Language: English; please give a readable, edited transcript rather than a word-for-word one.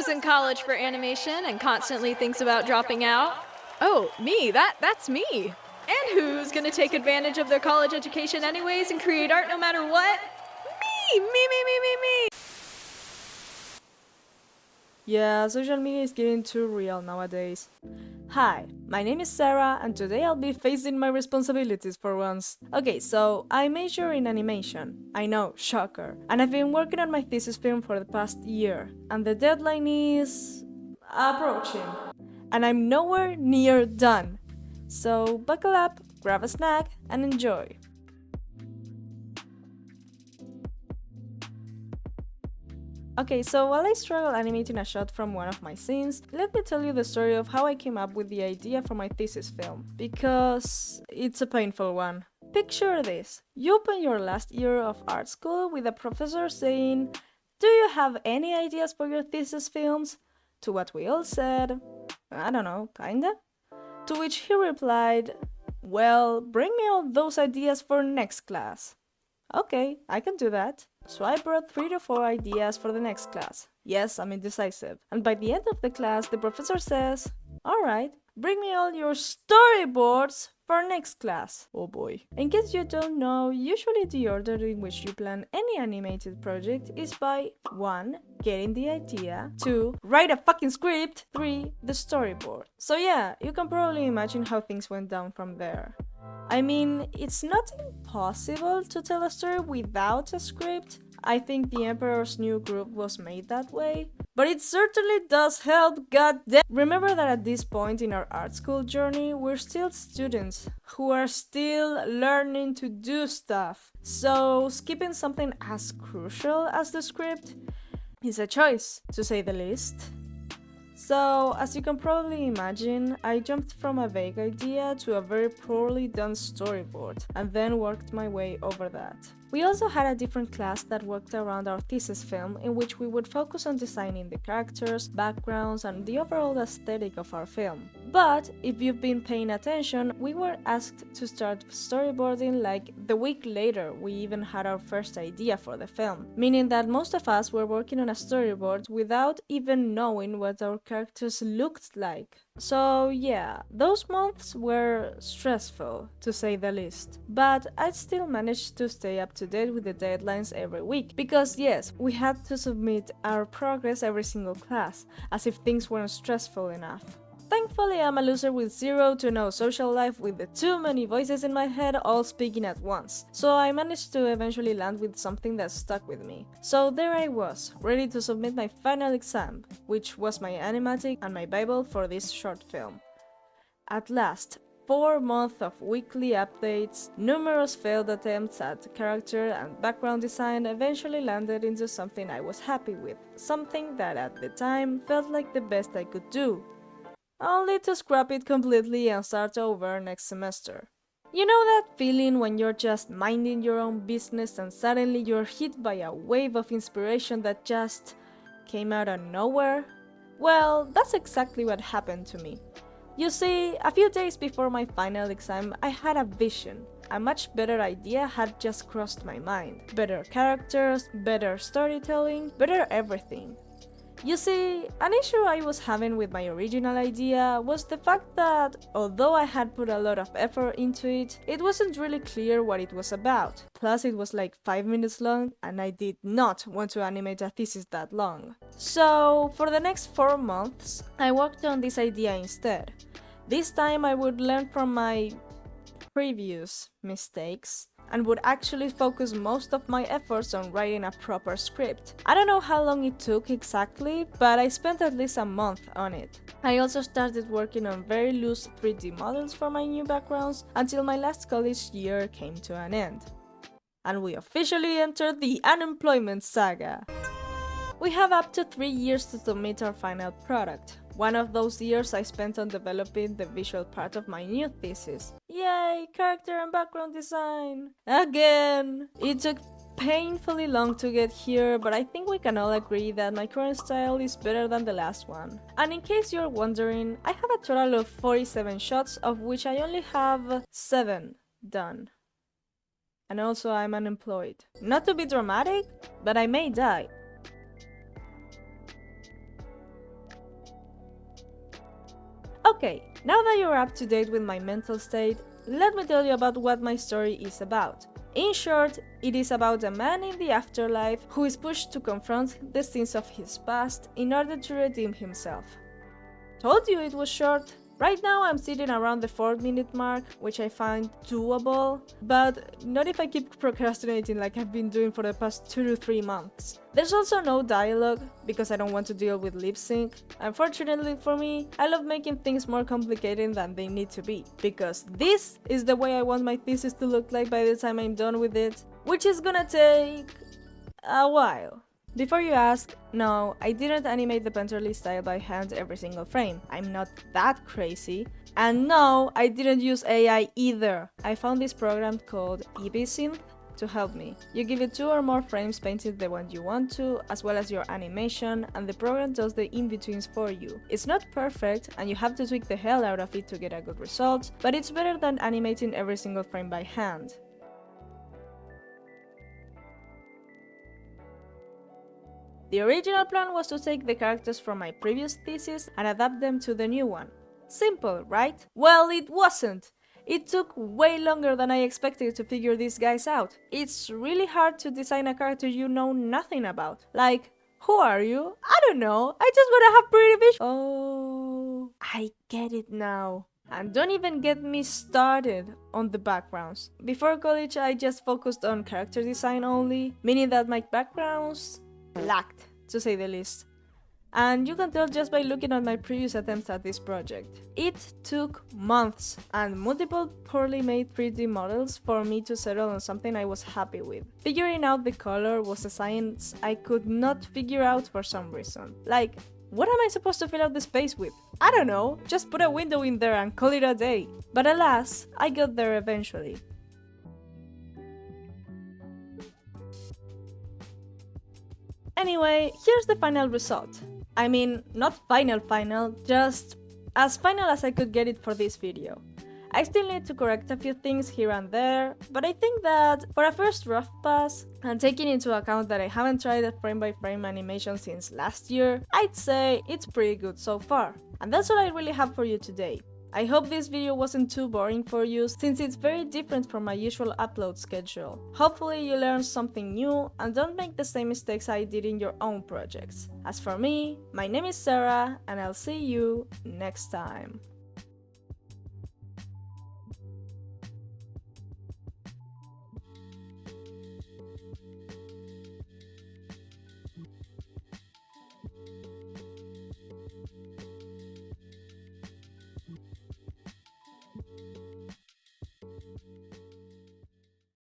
is in college for animation and constantly thinks about dropping out? Oh, me, that's me. And who's gonna take advantage of their college education anyways and create art no matter what? Me. Yeah, social media is getting too real nowadays. Hi, my name is Sarah, and today I'll be facing my responsibilities for once. Okay, so I major in animation. I know, shocker. And I've been working on my thesis film for the past year, and the deadline is approaching. And I'm nowhere near done. So buckle up, grab a snack, and enjoy. Okay, so while I struggle animating a shot from one of my scenes, let me tell you the story of how I came up with the idea for my thesis film, because it's a painful one. Picture this. You open your last year of art school with a professor saying, "Do you have any ideas for your thesis films?" To what we all said, "I don't know, kinda?" To which he replied, "Well, bring me all those ideas for next class." Okay, I can do that. So I brought 3 to 4 ideas for the next class. Yes, I'm indecisive. And by the end of the class, the professor says, "Alright, bring me all your storyboards for next class." Oh boy. In case you don't know, usually the order in which you plan any animated project is by 1. Getting the idea, 2. Write a fucking script, 3. The storyboard. So yeah, you can probably imagine how things went down from there. I mean, it's not impossible to tell a story without a script. I think The Emperor's New Groove was made that way. But it certainly does help, goddamn. Remember that at this point in our art school journey, we're still students who are still learning to do stuff. So skipping something as crucial as the script is a choice, to say the least. So, as you can probably imagine, I jumped from a vague idea to a very poorly done storyboard, and then worked my way over that. We also had a different class that worked around our thesis film, in which we would focus on designing the characters, backgrounds, and the overall aesthetic of our film. But, if you've been paying attention, we were asked to start storyboarding like the week later we even had our first idea for the film, meaning that most of us were working on a storyboard without even knowing what our characters looked like. So yeah, those months were stressful, to say the least. But I still managed to stay up to date with the deadlines every week, because yes, we had to submit our progress every single class, as if things weren't stressful enough. Thankfully, I'm a loser with 0 to no social life with the too many voices in my head all speaking at once, so I managed to eventually land with something that stuck with me. So there I was, ready to submit my final exam, which was my animatic and my Bible for this short film. At last, 4 months of weekly updates, numerous failed attempts at character and background design eventually landed into something I was happy with, something that at the time felt like the best I could do, only to scrap it completely and start over next semester. You know that feeling when you're just minding your own business and suddenly you're hit by a wave of inspiration that just came out of nowhere? Well, that's exactly what happened to me. You see, a few days before my final exam, I had a vision. A much better idea had just crossed my mind. Better characters, better storytelling, better everything. You see, an issue I was having with my original idea was the fact that, although I had put a lot of effort into it, it wasn't really clear what it was about. Plus, it was like 5 minutes long, and I did not want to animate a thesis that long. So, for the next 4 months, I worked on this idea instead. This time I would learn from my previous mistakes and would actually focus most of my efforts on writing a proper script. I don't know how long it took exactly, but I spent at least a month on it. I also started working on very loose 3D models for my new backgrounds until my last college year came to an end. And we officially entered the unemployment saga. We have up to 3 years to submit our final product. One of those years I spent on developing the visual part of my new thesis. Yay, character and background design! Again! It took painfully long to get here, but I think we can all agree that my current style is better than the last one. And in case you're wondering, I have a total of 47 shots, of which I only have 7 done. And also I'm unemployed. Not to be dramatic, but I may die. Okay, now that you're up to date with my mental state, let me tell you about what my story is about. In short, it is about a man in the afterlife who is pushed to confront the sins of his past in order to redeem himself. Told you it was short. Right now I'm sitting around the 4-minute mark, which I find doable, but not if I keep procrastinating like I've been doing for the past 2 to 3 months. There's also no dialogue, because I don't want to deal with lip sync. Unfortunately for me, I love making things more complicated than they need to be, because this is the way I want my thesis to look like by the time I'm done with it, which is gonna take a while. Before you ask, no, I didn't animate the Penterly style by hand every single frame. I'm not that crazy. And no, I didn't use AI either. I found this program called EbSynth to help me. You give it 2 or more frames painted the one you want to, as well as your animation, and the program does the in-betweens for you. It's not perfect, and you have to tweak the hell out of it to get a good result, but it's better than animating every single frame by hand. The original plan was to take the characters from my previous thesis and adapt them to the new one. Simple, right? Well, it wasn't! It took way longer than I expected to figure these guys out. It's really hard to design a character you know nothing about. Like, who are you? I don't know, I just wanna have pretty vision. Oh, I get it now. And don't even get me started on the backgrounds. Before college, I just focused on character design only, meaning that my backgrounds lacked, to say the least. And you can tell just by looking at my previous attempts at this project. It took months and multiple poorly made 3D models for me to settle on something I was happy with. Figuring out the color was a science I could not figure out for some reason. Like, what am I supposed to fill out the space with? I don't know, just put a window in there and call it a day. But alas, I got there eventually. Anyway, here's the final result. I mean, not final, just as final as I could get it for this video. I still need to correct a few things here and there, but I think that for a first rough pass, and taking into account that I haven't tried a frame-by-frame animation since last year, I'd say it's pretty good so far. And that's all I really have for you today. I hope this video wasn't too boring for you, since it's very different from my usual upload schedule. Hopefully you learned something new and don't make the same mistakes I did in your own projects. As for me, my name is Sarah and I'll see you next time.